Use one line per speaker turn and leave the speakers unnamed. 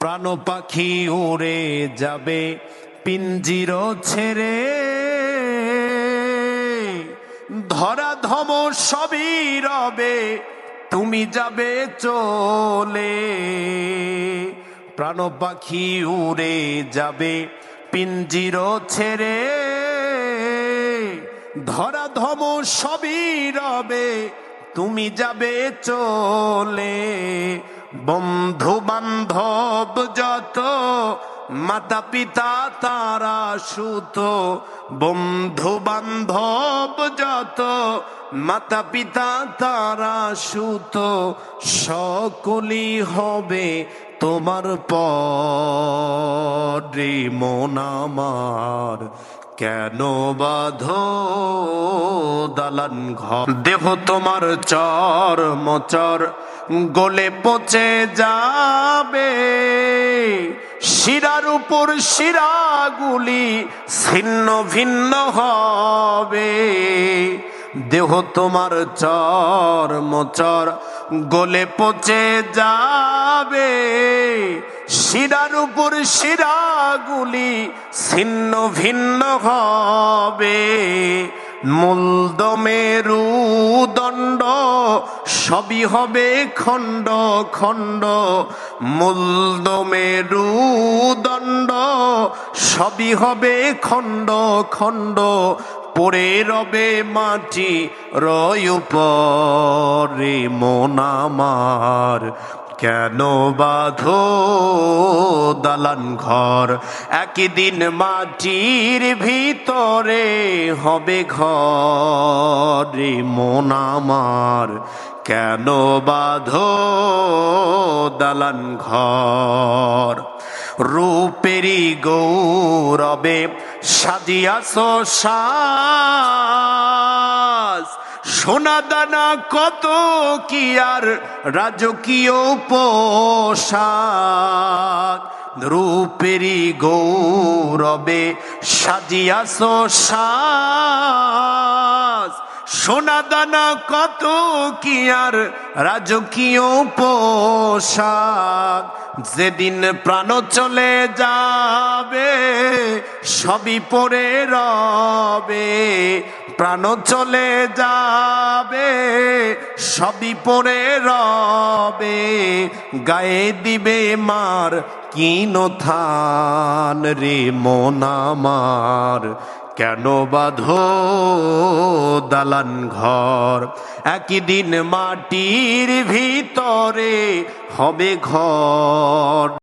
প্রাণ পাখি উড়ে যাবে পিঞ্জির ছেড়ে, ধরা ধম সবই রবে তুমি যাবে চলে। প্রাণ পাখি উড়ে যাবে পিঞ্জির ছেড়ে, ধরা ধম সবই রবে তুমি যাবে চলে। বন্ধু বান্ধব যত মাতা পিতা তারা সুত, বন্ধু বান্ধব যত মাতা পিতা তারা সুত, সকলই হবে তোমার পরে। মন আমার কেন বাঁধো দালান ঘর, দেহ তোমার চর মচর গলে পচে যাবে, শিরার উপর শিরাগুলি ছিন্ন ভিন্ন হবে। দেহ তোমার চর মচর গলে পচে যাবে, শিরার উপর শিরাগুলি ছিন্ন ভিন্ন হবে। মূলদ মেরুদণ্ড সবই হবে খণ্ড খণ্ড, মূলদ মেরুদণ্ড সবই হবে খণ্ড খণ্ড। পড়ে রবে মাটি রয় উপরে। মন আমার কেন বাঁধো দালান ঘর, একদিন মাটির ভিতরে হবে ঘর। মন আমার কেন বাঁধো দালান ঘর। রূপেরই গৌরবে সাজিয়াছ সাজ, সোনা দানা কত কি আর রাজকীয় পোশাক। রূপেরই গৌরবে সাজিয়াছ সাজ, সোনা দানা কত কি আর রাজকীয় পোশাক। যেদিন প্রাণ চলে যাবে সবই পড়ে রবে, প্রাণ চলে যাবে সবই পড়ে রবে। গায়ে দিবে মার কিন থান রে। মন আমার কেন বাঁধো দালান ঘর, একদিন মাটির ভিতরে হবে ঘর।